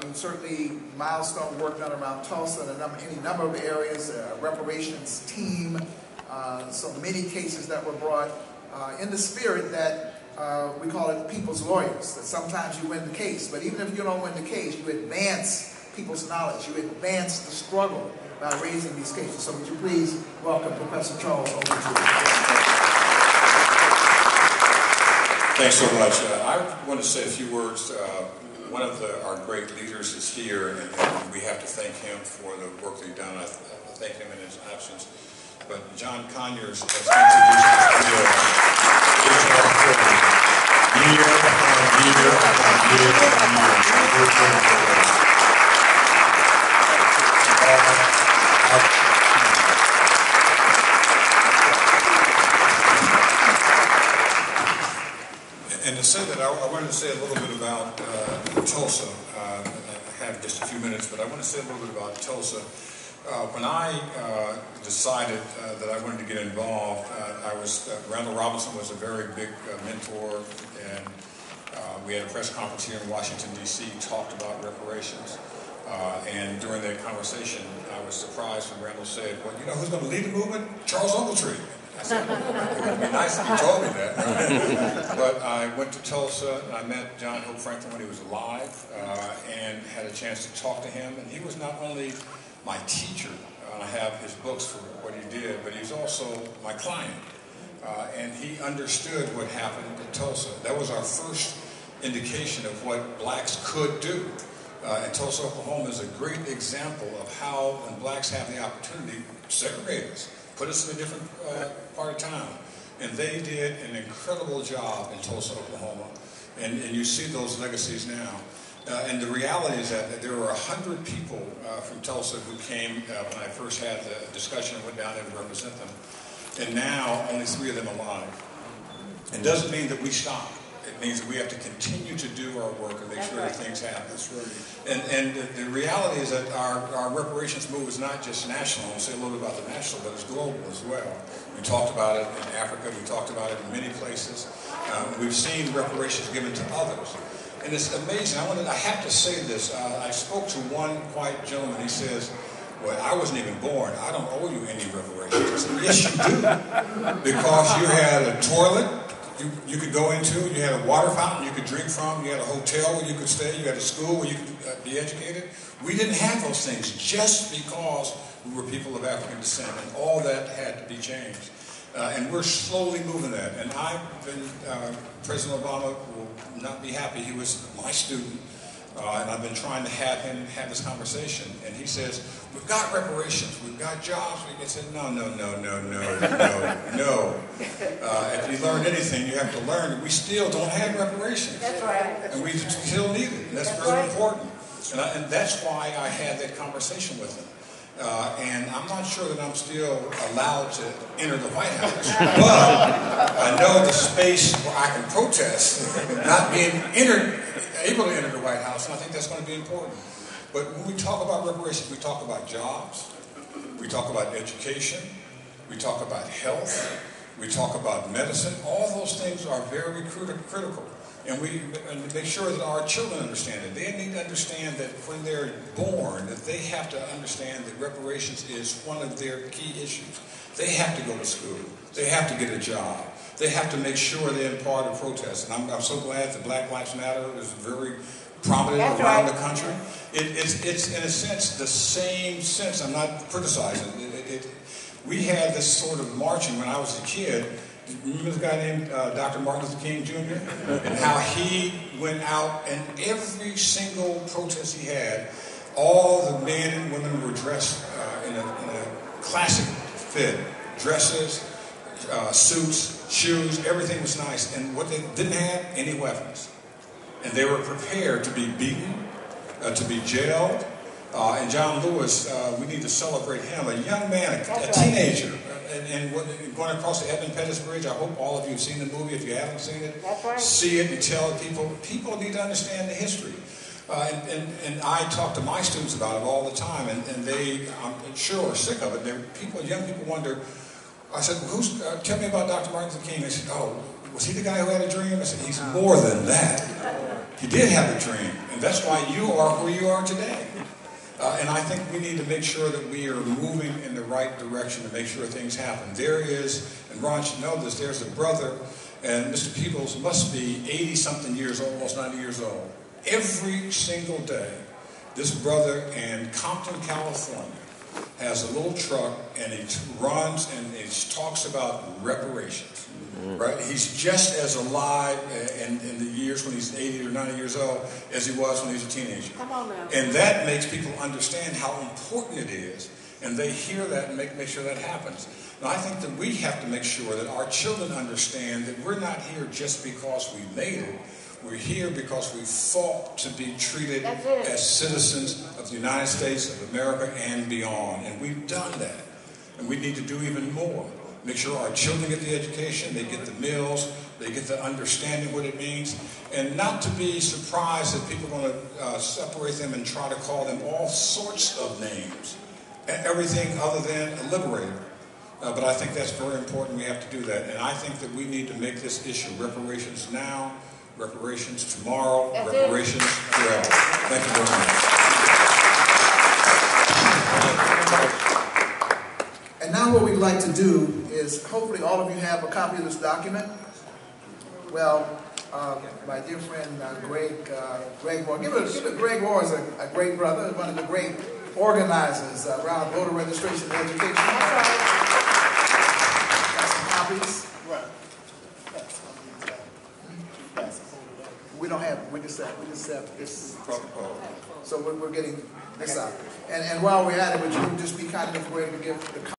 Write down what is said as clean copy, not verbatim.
and certainly milestone work done around Tulsa and any number of areas, reparations team, so many cases that were brought in the spirit that we call it people's lawyers, that sometimes you win the case, but even if you don't win the case, you advance people's knowledge, you advance the struggle by raising these cases. So would you please welcome Professor Charles over to you. Thanks so much. I want to say a few words. One of our great leaders is here, and we have to thank him for the work that he's done. I thank him in his absence. But John Conyers has introduced this bill year upon year upon year upon year. And to say that, I wanted to say a little bit about Tulsa. I have just a few minutes, but I want to say a little bit about Tulsa. When I decided that I wanted to get involved, Randall Robinson was a very big mentor, and we had a press conference here in Washington, D.C., talked about reparations. And during that conversation, I was surprised when Randall said, well, you know who's going to lead the movement? Charles Ogletree. I said, it would be nice if you told me that. But I went to Tulsa, and I met John Hope Franklin when he was alive, and had a chance to talk to him. And he was not only my teacher, I have his books for what he did, but he was also my client. And he understood what happened in Tulsa. That was our first indication of what blacks could do. And Tulsa, Oklahoma is a great example of how, when blacks have the opportunity, segregate us, put us in a different part of town. And they did an incredible job in Tulsa, Oklahoma. And you see those legacies now. And the reality is that there were 100 people from Tulsa who came when I first had the discussion and went down there to represent them. And now only 3 of them alive. It doesn't mean that we stop. It means that we have to continue to do our work and make sure that things happen. That's right. And the reality is that our reparations move is not just national. We'll say a little bit about the national, but it's global as well. We talked about it in Africa. We talked about it in many places. We've seen reparations given to others. And it's amazing. I have to say this. I spoke to one white gentleman. He says, well, I wasn't even born. I don't owe you any reparations. I said, yes, you do. Because you had a toilet you could go into, you had a water fountain you could drink from, you had a hotel where you could stay, you had a school where you could be educated. We didn't have those things just because we were people of African descent, and all that had to be changed. And we're slowly moving that. And President Obama will not be happy. He was my student, and I've been trying to have him have this conversation. And he says, we've got reparations, we've got jobs. We said, no. If you learned anything, you have to learn that we still don't have reparations. That's right. And we still need it. That's very important. And that's why I had that conversation with him. And I'm not sure that I'm still allowed to enter the White House, but I know the space where I can protest not being able to enter the White House, and I think that's going to be important. But when we talk about reparations, we talk about jobs, we talk about education, we talk about health, we talk about medicine. All those things are very critical. And we make sure that our children understand it. They need to understand that when they're born, that they have to understand that reparations is one of their key issues. They have to go to school. They have to get a job. They have to make sure they're part of protests. And I'm so glad that Black Lives Matter is very prominent around the country. It's in a sense the same sense. I'm not criticizing. We had this sort of marching when I was a kid. Remember the guy named Dr. Martin Luther King Jr.? And how he went out and every single protest he had, all the men and women were dressed in a classic fit. Dresses, suits, shoes, everything was nice. And what they didn't have, any weapons. And they were prepared to be beaten, to be jailed. And John Lewis, we need to celebrate him, a young man, a teenager. And going across the Edmund Pettus Bridge, I hope all of you have seen the movie. If you haven't seen it, see it and tell people. People need to understand the history. And I talk to my students about it all the time, and they, I'm sure, are sick of it. Young people wonder. I said, tell me about Dr. Martin Luther King. They said, oh, was he the guy who had a dream? I said, he's more than that. He did have a dream, and And that's why you are where you are today. And I think we need to make sure that we are moving in the right direction to make sure things happen. There is, and Ron should know this, there's a brother, and Mr. Peoples must be 80-something years old, almost 90 years old. Every single day, this brother in Compton, California, has a little truck, and he runs and he talks about reparations. Right? He's just as alive in the years when he's 80 or 90 years old as he was when he was a teenager. Come on now. And that makes people understand how important it is. And they hear that and make sure that happens. Now, I think that we have to make sure that our children understand that we're not here just because we made it. We're here because we fought to be treated as citizens of the United States of America and beyond. And we've done that. And we need to do even more. Make sure our children get the education, they get the meals, they get the understanding what it means, and not to be surprised that people are going to separate them and try to call them all sorts of names, and everything other than a liberator. But I think that's very important. We have to do that. And I think that we need to make this issue reparations now, reparations tomorrow, reparations forever. Thank you very much. And now what we'd like to do is, hopefully all of you have a copy of this document. Well, my dear friend Greg Moore, give it Greg Moore is a great brother, one of the great organizers around voter registration and education. Got some copies? Right. We don't have it. We just have this protocol. So we're getting this out. And while we're at it, would you just be kind enough, Greg, to give the